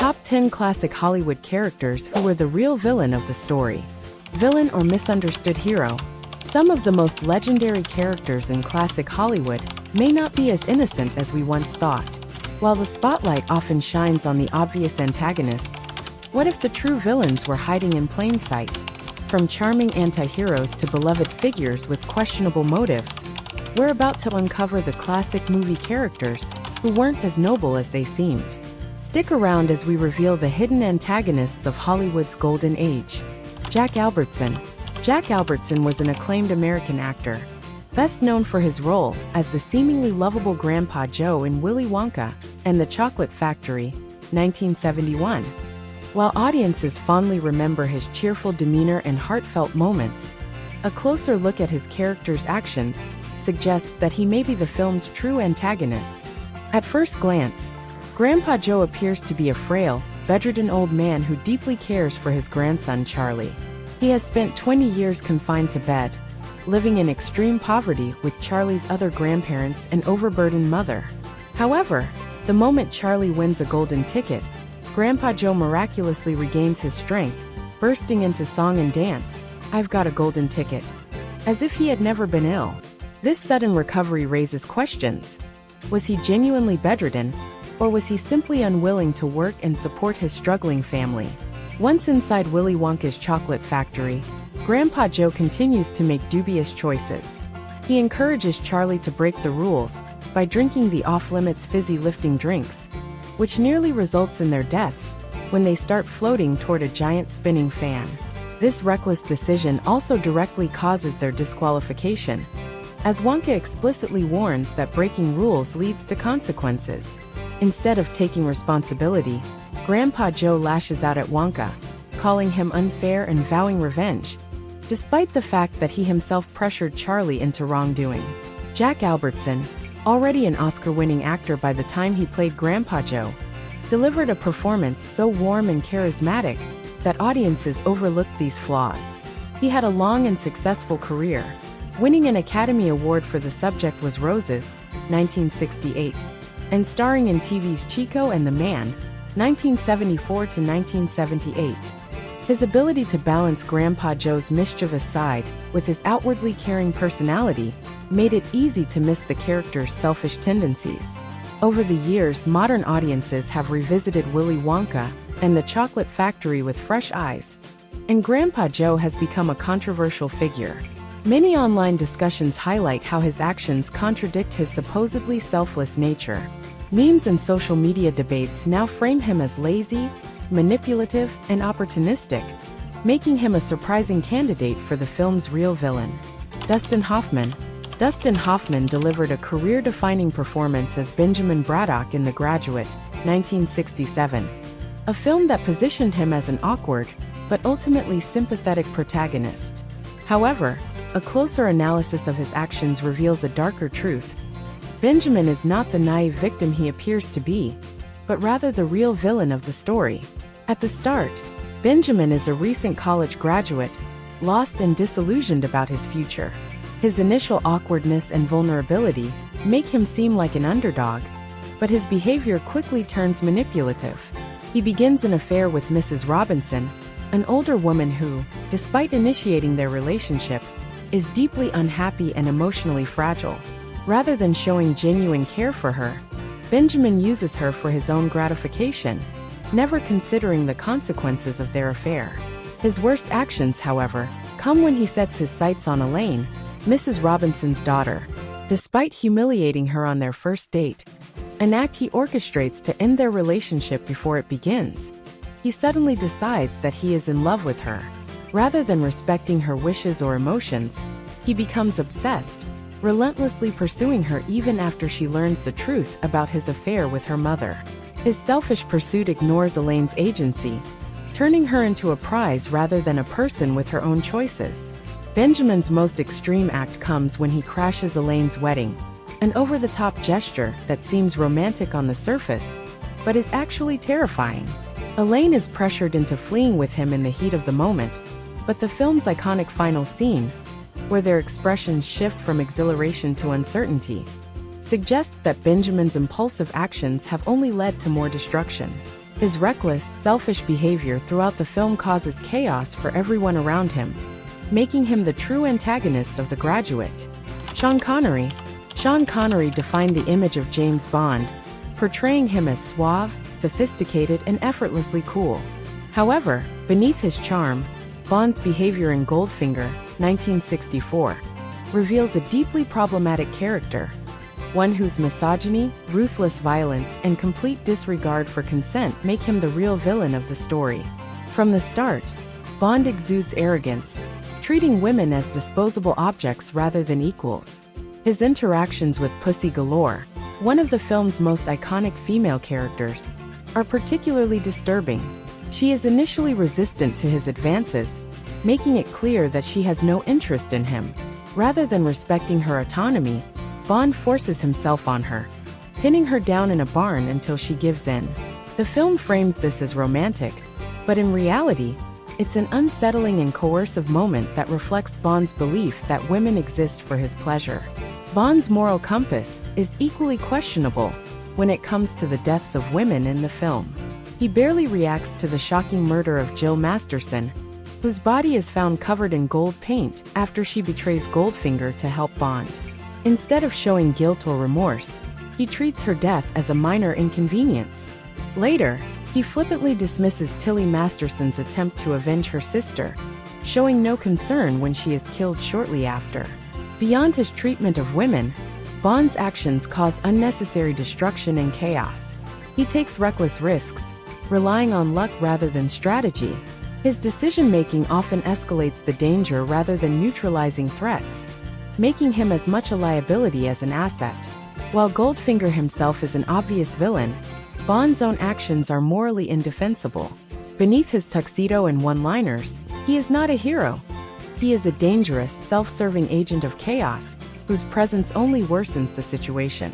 Top 10 Classic Hollywood Characters Who Were the Real Villain of the Story. Villain or misunderstood hero. Some of the most legendary characters in classic Hollywood may not be as innocent as we once thought. While the spotlight often shines on the obvious antagonists, what if the true villains were hiding in plain sight? From charming anti-heroes to beloved figures with questionable motives, we're about to uncover the classic movie characters who weren't as noble as they seemed. Stick around as we reveal the hidden antagonists of Hollywood's golden age. Jack Albertson. Jack Albertson was an acclaimed American actor, best known for his role as the seemingly lovable Grandpa Joe in Willy Wonka and the Chocolate Factory, 1971. While audiences fondly remember his cheerful demeanor and heartfelt moments, a closer look at his character's actions suggests that he may be the film's true antagonist. At first glance, Grandpa Joe appears to be a frail, bedridden old man who deeply cares for his grandson Charlie. He has spent 20 years confined to bed, living in extreme poverty with Charlie's other grandparents and overburdened mother. However, the moment Charlie wins a golden ticket, Grandpa Joe miraculously regains his strength, bursting into song and dance, "I've got a golden ticket," as if he had never been ill. This sudden recovery raises questions. Was he genuinely bedridden, or was he simply unwilling to work and support his struggling family? Once inside Willy Wonka's chocolate factory, Grandpa Joe continues to make dubious choices. He encourages Charlie to break the rules by drinking the off-limits fizzy lifting drinks, which nearly results in their deaths when they start floating toward a giant spinning fan. This reckless decision also directly causes their disqualification, as Wonka explicitly warns that breaking rules leads to consequences. Instead of taking responsibility, Grandpa Joe lashes out at Wonka, calling him unfair and vowing revenge, despite the fact that he himself pressured Charlie into wrongdoing. Jack Albertson, already an Oscar-winning actor by the time he played Grandpa Joe, delivered a performance so warm and charismatic that audiences overlooked these flaws. He had a long and successful career, winning an Academy Award for The Subject Was Roses, 1968, and starring in TV's Chico and the Man, 1974 to 1978. His ability to balance Grandpa Joe's mischievous side with his outwardly caring personality made it easy to miss the character's selfish tendencies. Over the years, modern audiences have revisited Willy Wonka and the Chocolate Factory with fresh eyes, and Grandpa Joe has become a controversial figure. Many online discussions highlight how his actions contradict his supposedly selfless nature. Memes and social media debates now frame him as lazy, manipulative, and opportunistic, making him a surprising candidate for the film's real villain. Dustin Hoffman. Dustin Hoffman delivered a career-defining performance as Benjamin Braddock in The Graduate, 1967, a film that positioned him as an awkward, but ultimately sympathetic protagonist. However, a closer analysis of his actions reveals a darker truth. Benjamin is not the naive victim he appears to be, but rather the real villain of the story. At the start, Benjamin is a recent college graduate, lost and disillusioned about his future. His initial awkwardness and vulnerability make him seem like an underdog, but his behavior quickly turns manipulative. He begins an affair with Mrs. Robinson, an older woman who, despite initiating their relationship, is deeply unhappy and emotionally fragile. Rather than showing genuine care for her, Benjamin uses her for his own gratification, never considering the consequences of their affair. His worst actions, however, come when he sets his sights on Elaine, Mrs. Robinson's daughter. Despite humiliating her on their first date, an act he orchestrates to end their relationship before it begins, he suddenly decides that he is in love with her. Rather than respecting her wishes or emotions, he becomes obsessed, relentlessly pursuing her even after she learns the truth about his affair with her mother. His selfish pursuit ignores Elaine's agency, turning her into a prize rather than a person with her own choices. Benjamin's most extreme act comes when he crashes Elaine's wedding, an over-the-top gesture that seems romantic on the surface, but is actually terrifying. Elaine is pressured into fleeing with him in the heat of the moment, but the film's iconic final scene, where their expressions shift from exhilaration to uncertainty, suggests that Benjamin's impulsive actions have only led to more destruction. His reckless, selfish behavior throughout the film causes chaos for everyone around him, making him the true antagonist of The Graduate. Sean Connery. Sean Connery defined the image of James Bond, portraying him as suave, sophisticated, and effortlessly cool. However, beneath his charm, Bond's behavior in Goldfinger, 1964, reveals a deeply problematic character, one whose misogyny, ruthless violence, and complete disregard for consent make him the real villain of the story. From the start, Bond exudes arrogance, treating women as disposable objects rather than equals. His interactions with Pussy Galore, one of the film's most iconic female characters, are particularly disturbing. She is initially resistant to his advances, making it clear that she has no interest in him. Rather than respecting her autonomy, Bond forces himself on her, pinning her down in a barn until she gives in. The film frames this as romantic, but in reality, it's an unsettling and coercive moment that reflects Bond's belief that women exist for his pleasure. Bond's moral compass is equally questionable when it comes to the deaths of women in the film. He barely reacts to the shocking murder of Jill Masterson, whose body is found covered in gold paint after she betrays Goldfinger to help Bond. Instead of showing guilt or remorse, he treats her death as a minor inconvenience. Later, he flippantly dismisses Tilly Masterson's attempt to avenge her sister, showing no concern when she is killed shortly after. Beyond his treatment of women, Bond's actions cause unnecessary destruction and chaos. He takes reckless risks, relying on luck rather than strategy. His decision-making often escalates the danger rather than neutralizing threats, making him as much a liability as an asset. While Goldfinger himself is an obvious villain, Bond's own actions are morally indefensible. Beneath his tuxedo and one-liners, he is not a hero. He is a dangerous, self-serving agent of chaos, whose presence only worsens the situation.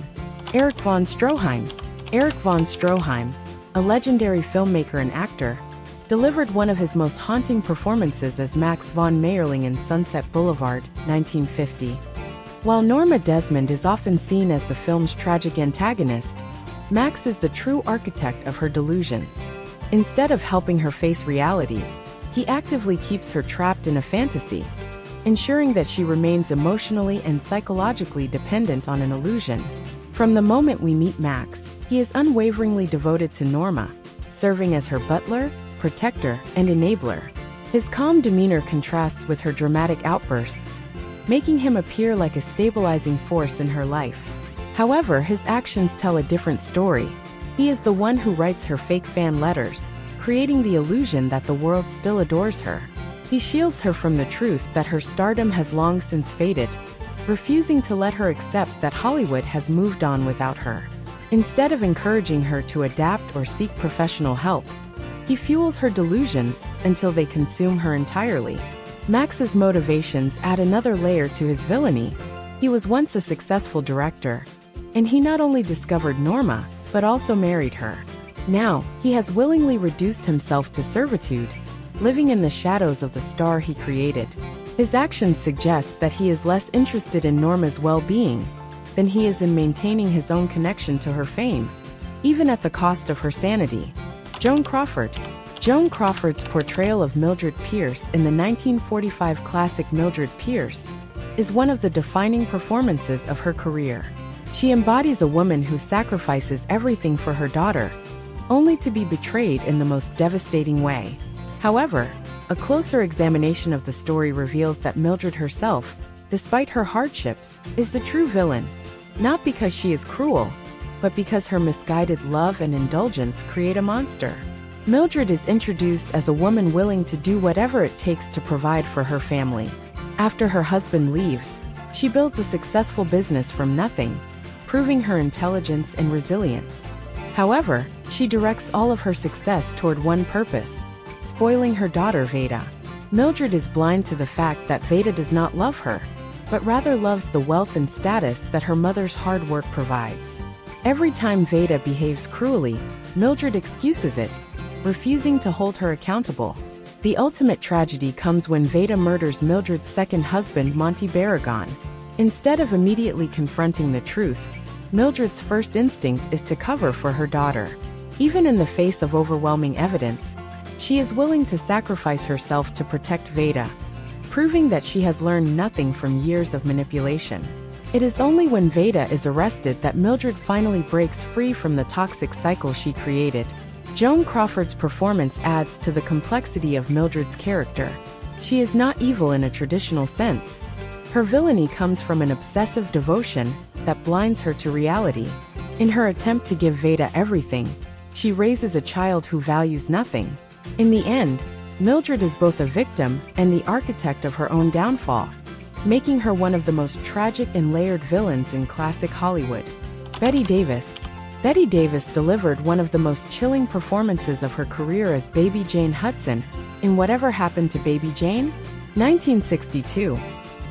Erich von Stroheim. Erich von Stroheim, a legendary filmmaker and actor, delivered one of his most haunting performances as Max von Mayerling in Sunset Boulevard, 1950. While Norma Desmond is often seen as the film's tragic antagonist, Max is the true architect of her delusions. Instead of helping her face reality, he actively keeps her trapped in a fantasy, ensuring that she remains emotionally and psychologically dependent on an illusion. From the moment we meet Max, he is unwaveringly devoted to Norma, serving as her butler, protector, and enabler. His calm demeanor contrasts with her dramatic outbursts, making him appear like a stabilizing force in her life. However, his actions tell a different story. He is the one who writes her fake fan letters, creating the illusion that the world still adores her. He shields her from the truth that her stardom has long since faded, refusing to let her accept that Hollywood has moved on without her. Instead of encouraging her to adapt or seek professional help, he fuels her delusions until they consume her entirely. Max's motivations add another layer to his villainy. He was once a successful director, and he not only discovered Norma, but also married her. Now, he has willingly reduced himself to servitude, living in the shadows of the star he created. His actions suggest that he is less interested in Norma's well-being than he is in maintaining his own connection to her fame, even at the cost of her sanity. Joan Crawford. Joan Crawford's portrayal of Mildred Pierce in the 1945 classic Mildred Pierce is one of the defining performances of her career. She embodies a woman who sacrifices everything for her daughter, only to be betrayed in the most devastating way. However, a closer examination of the story reveals that Mildred herself, despite her hardships, is the true villain, not because she is cruel, but because her misguided love and indulgence create a monster. Mildred is introduced as a woman willing to do whatever it takes to provide for her family. After her husband leaves, she builds a successful business from nothing, proving her intelligence and resilience. However, she directs all of her success toward one purpose: spoiling her daughter Veda. Mildred is blind to the fact that Veda does not love her, but rather loves the wealth and status that her mother's hard work provides. Every time Veda behaves cruelly, Mildred excuses it, refusing to hold her accountable. The ultimate tragedy comes when Veda murders Mildred's second husband, Monty Barragan. Instead of immediately confronting the truth, Mildred's first instinct is to cover for her daughter. Even in the face of overwhelming evidence, she is willing to sacrifice herself to protect Veda, proving that she has learned nothing from years of manipulation. It is only when Veda is arrested that Mildred finally breaks free from the toxic cycle she created. Joan Crawford's performance adds to the complexity of Mildred's character. She is not evil in a traditional sense. Her villainy comes from an obsessive devotion that blinds her to reality. In her attempt to give Veda everything, she raises a child who values nothing. In the end, Mildred is both a victim and the architect of her own downfall, making her one of the most tragic and layered villains in classic Hollywood. Bette Davis. Bette Davis delivered one of the most chilling performances of her career as Baby Jane Hudson in Whatever Happened to Baby Jane? 1962.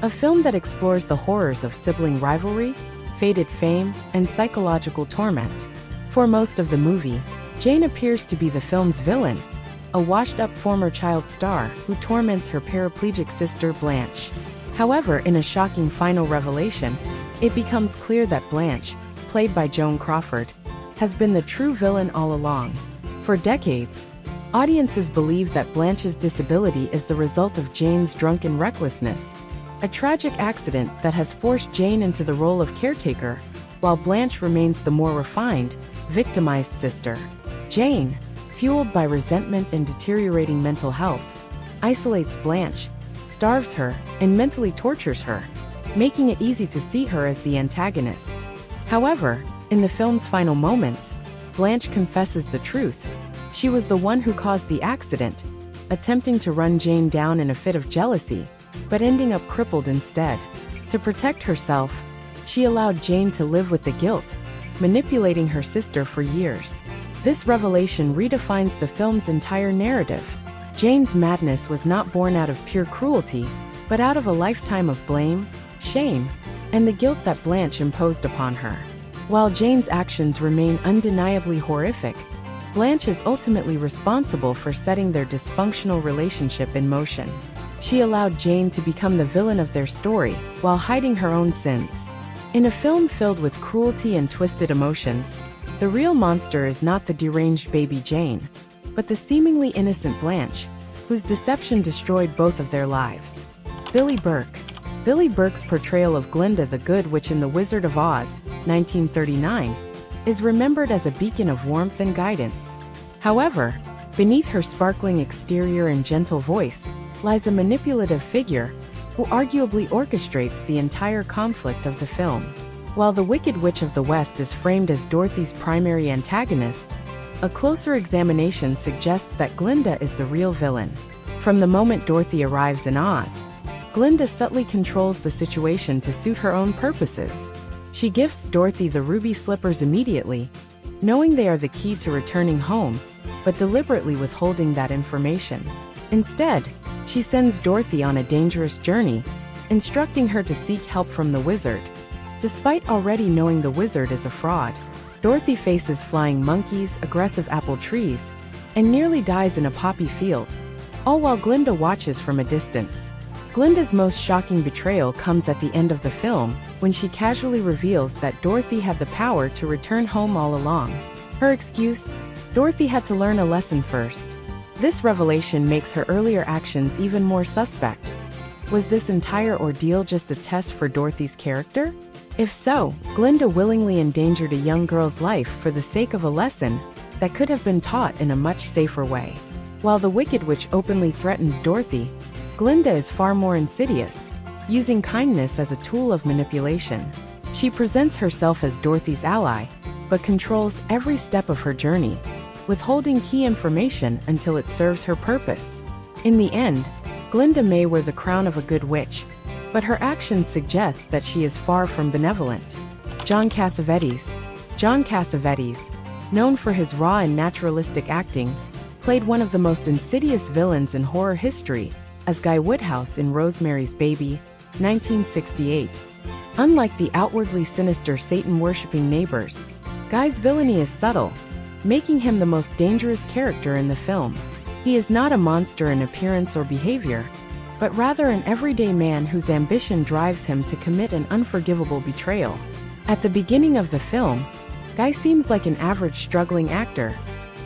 A film that explores the horrors of sibling rivalry, faded fame, and psychological torment. For most of the movie, Jane appears to be the film's villain, a washed-up former child star who torments her paraplegic sister Blanche. However, in a shocking final revelation, it becomes clear that Blanche, played by Joan Crawford, has been the true villain all along. For decades, audiences believe that Blanche's disability is the result of Jane's drunken recklessness, a tragic accident that has forced Jane into the role of caretaker, while Blanche remains the more refined, victimized sister. Jane, fueled by resentment and deteriorating mental health, isolates Blanche, starves her, and mentally tortures her, making it easy to see her as the antagonist. However, in the film's final moments, Blanche confesses the truth. She was the one who caused the accident, attempting to run Jane down in a fit of jealousy, but ending up crippled instead. To protect herself, she allowed Jane to live with the guilt, manipulating her sister for years. This revelation redefines the film's entire narrative. Jane's madness was not born out of pure cruelty, but out of a lifetime of blame, shame, and the guilt that Blanche imposed upon her. While Jane's actions remain undeniably horrific, Blanche is ultimately responsible for setting their dysfunctional relationship in motion. She allowed Jane to become the villain of their story, while hiding her own sins. In a film filled with cruelty and twisted emotions, the real monster is not the deranged baby Jane, but the seemingly innocent Blanche, whose deception destroyed both of their lives. Billie Burke. Billie Burke's portrayal of Glinda the Good Witch in The Wizard of Oz, 1939, is remembered as a beacon of warmth and guidance. However, beneath her sparkling exterior and gentle voice, lies a manipulative figure who arguably orchestrates the entire conflict of the film. While the Wicked Witch of the West is framed as Dorothy's primary antagonist, a closer examination suggests that Glinda is the real villain. From the moment Dorothy arrives in Oz, Glinda subtly controls the situation to suit her own purposes. She gifts Dorothy the ruby slippers immediately, knowing they are the key to returning home, but deliberately withholding that information. Instead, she sends Dorothy on a dangerous journey, instructing her to seek help from the wizard. Despite already knowing the wizard is a fraud, Dorothy faces flying monkeys, aggressive apple trees, and nearly dies in a poppy field, all while Glinda watches from a distance. Glinda's most shocking betrayal comes at the end of the film, when she casually reveals that Dorothy had the power to return home all along. Her excuse? Dorothy had to learn a lesson first. This revelation makes her earlier actions even more suspect. Was this entire ordeal just a test for Dorothy's character? If so, Glinda willingly endangered a young girl's life for the sake of a lesson that could have been taught in a much safer way. While the Wicked Witch openly threatens Dorothy, Glinda is far more insidious, using kindness as a tool of manipulation. She presents herself as Dorothy's ally, but controls every step of her journey, withholding key information until it serves her purpose. In the end, Glinda may wear the crown of a good witch, but her actions suggest that she is far from benevolent. John Cassavetes. John Cassavetes, known for his raw and naturalistic acting, played one of the most insidious villains in horror history as Guy Woodhouse in Rosemary's Baby, 1968. Unlike the outwardly sinister Satan-worshipping neighbors, Guy's villainy is subtle, making him the most dangerous character in the film. He is not a monster in appearance or behavior, but rather an everyday man whose ambition drives him to commit an unforgivable betrayal. At the beginning of the film, Guy seems like an average struggling actor,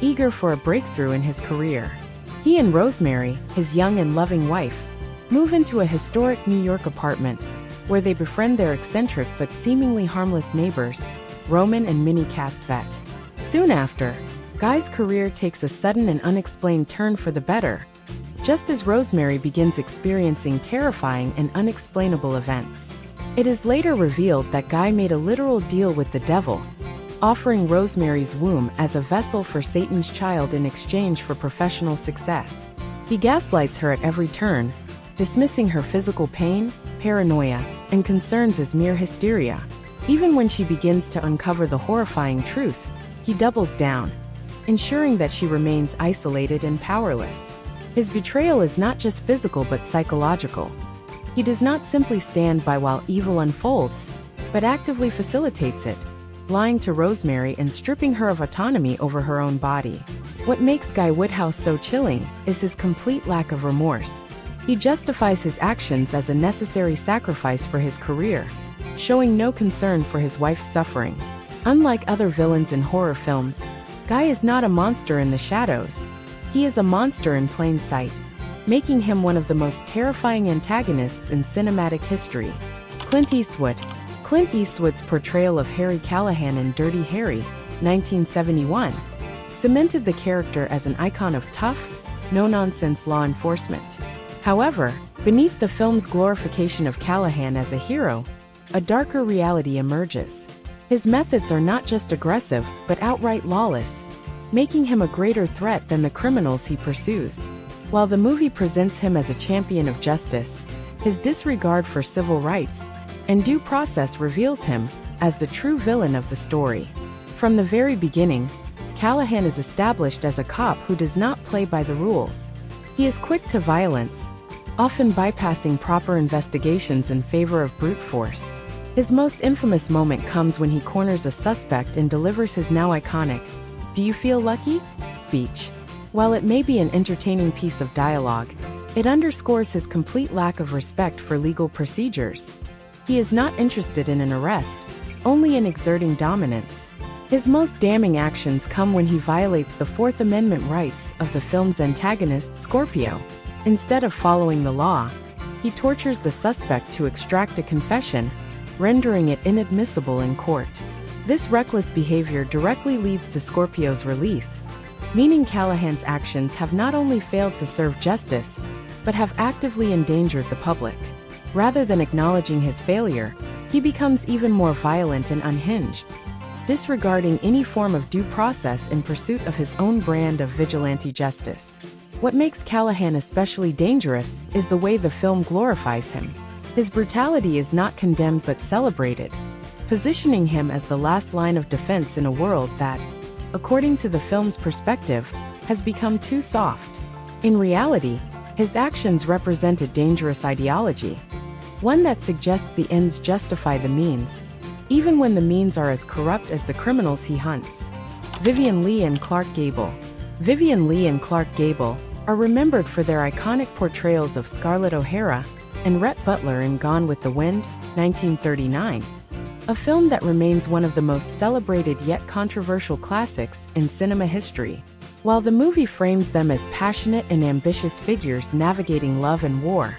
eager for a breakthrough in his career. He and Rosemary, his young and loving wife, move into a historic New York apartment, where they befriend their eccentric but seemingly harmless neighbors, Roman and Minnie Castvet. Soon after, Guy's career takes a sudden and unexplained turn for the better, just as Rosemary begins experiencing terrifying and unexplainable events. It is later revealed that Guy made a literal deal with the devil, offering Rosemary's womb as a vessel for Satan's child in exchange for professional success. He gaslights her at every turn, dismissing her physical pain, paranoia, and concerns as mere hysteria. Even when she begins to uncover the horrifying truth, he doubles down, ensuring that she remains isolated and powerless. His betrayal is not just physical but psychological. He does not simply stand by while evil unfolds, but actively facilitates it, lying to Rosemary and stripping her of autonomy over her own body. What makes Guy Woodhouse so chilling is his complete lack of remorse. He justifies his actions as a necessary sacrifice for his career, showing no concern for his wife's suffering. Unlike other villains in horror films, Guy is not a monster in the shadows. He is a monster in plain sight, making him one of the most terrifying antagonists in cinematic history. Clint Eastwood. Clint Eastwood's portrayal of Harry Callahan in Dirty Harry, 1971, cemented the character as an icon of tough, no-nonsense law enforcement. However, beneath the film's glorification of Callahan as a hero, a darker reality emerges. His methods are not just aggressive, but outright lawless, making him a greater threat than the criminals he pursues. While the movie presents him as a champion of justice, his disregard for civil rights and due process reveals him as the true villain of the story. From the very beginning, Callahan is established as a cop who does not play by the rules. He is quick to violence, often bypassing proper investigations in favor of brute force. His most infamous moment comes when he corners a suspect and delivers his now iconic, "Do you feel lucky?" speech. While it may be an entertaining piece of dialogue, it underscores his complete lack of respect for legal procedures. He is not interested in an arrest, only in exerting dominance. His most damning actions come when he violates the Fourth Amendment rights of the film's antagonist, Scorpio. Instead of following the law, he tortures the suspect to extract a confession, rendering it inadmissible in court. This reckless behavior directly leads to Scorpio's release, meaning Callahan's actions have not only failed to serve justice, but have actively endangered the public. Rather than acknowledging his failure, he becomes even more violent and unhinged, disregarding any form of due process in pursuit of his own brand of vigilante justice. What makes Callahan especially dangerous is the way the film glorifies him. His brutality is not condemned but celebrated, positioning him as the last line of defense in a world that, according to the film's perspective, has become too soft. In reality, his actions represent a dangerous ideology, one that suggests the ends justify the means, even when the means are as corrupt as the criminals he hunts. Vivien Leigh and Clark Gable. Vivien Leigh and Clark Gable are remembered for their iconic portrayals of Scarlett O'Hara and Rhett Butler in Gone with the Wind, 1939, a film that remains one of the most celebrated yet controversial classics in cinema history. While the movie frames them as passionate and ambitious figures navigating love and war,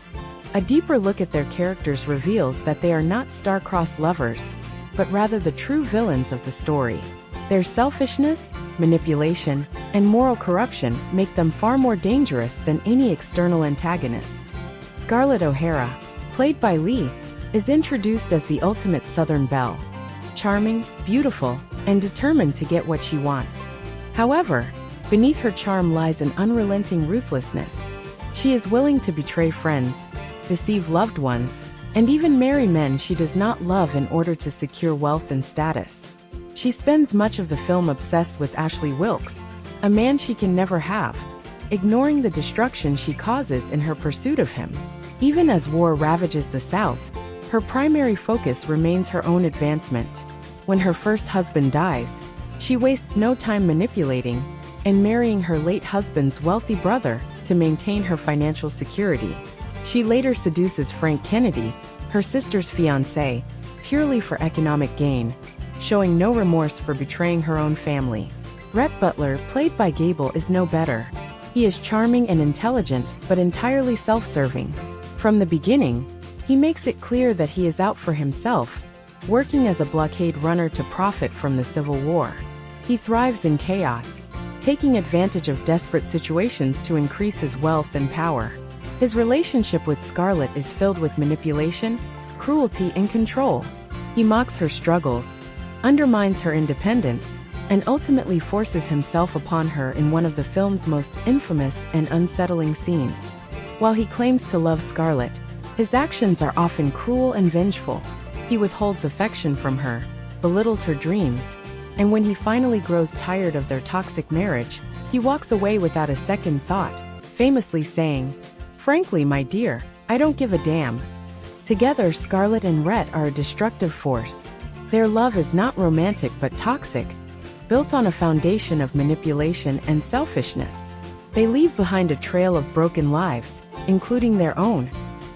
a deeper look at their characters reveals that they are not star-crossed lovers, but rather the true villains of the story. Their selfishness, manipulation, and moral corruption make them far more dangerous than any external antagonist. Scarlett O'Hara, played by Leigh, is introduced as the ultimate Southern belle, charming, beautiful, and determined to get what she wants. However, beneath her charm lies an unrelenting ruthlessness. She is willing to betray friends, deceive loved ones, and even marry men she does not love in order to secure wealth and status. She spends much of the film obsessed with Ashley Wilkes, a man she can never have, ignoring the destruction she causes in her pursuit of him. Even as war ravages the South, her primary focus remains her own advancement. When her first husband dies, she wastes no time manipulating and marrying her late husband's wealthy brother to maintain her financial security. She later seduces Frank Kennedy, her sister's fiancé, purely for economic gain, showing no remorse for betraying her own family. Rhett Butler, played by Gable, is no better. He is charming and intelligent, but entirely self-serving. From the beginning, he makes it clear that he is out for himself, working as a blockade runner to profit from the Civil War. He thrives in chaos, taking advantage of desperate situations to increase his wealth and power. His relationship with Scarlett is filled with manipulation, cruelty, and control. He mocks her struggles, undermines her independence, and ultimately forces himself upon her in one of the film's most infamous and unsettling scenes. While he claims to love Scarlett, his actions are often cruel and vengeful. He withholds affection from her, belittles her dreams, and when he finally grows tired of their toxic marriage, he walks away without a second thought, famously saying, "Frankly, my dear, I don't give a damn." Together, Scarlett and Rhett are a destructive force. Their love is not romantic but toxic, built on a foundation of manipulation and selfishness. They leave behind a trail of broken lives, including their own,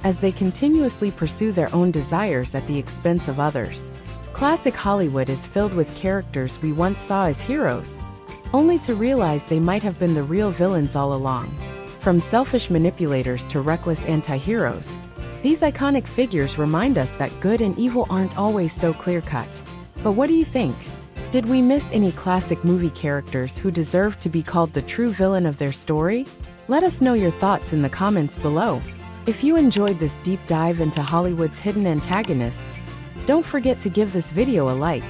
as they continuously pursue their own desires at the expense of others. Classic Hollywood is filled with characters we once saw as heroes, only to realize they might have been the real villains all along. From selfish manipulators to reckless anti-heroes, these iconic figures remind us that good and evil aren't always so clear-cut. But what do you think? Did we miss any classic movie characters who deserve to be called the true villain of their story? Let us know your thoughts in the comments below. If you enjoyed this deep dive into Hollywood's hidden antagonists, don't forget to give this video a like.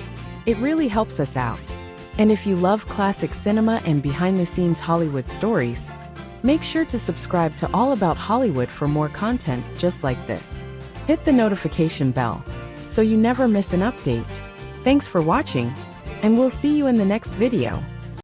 It really helps us out. And if you love classic cinema and behind-the-scenes Hollywood stories, make sure to subscribe to All About Hollywood for more content just like this. Hit the notification bell so you never miss an update. Thanks for watching, and we'll see you in the next video.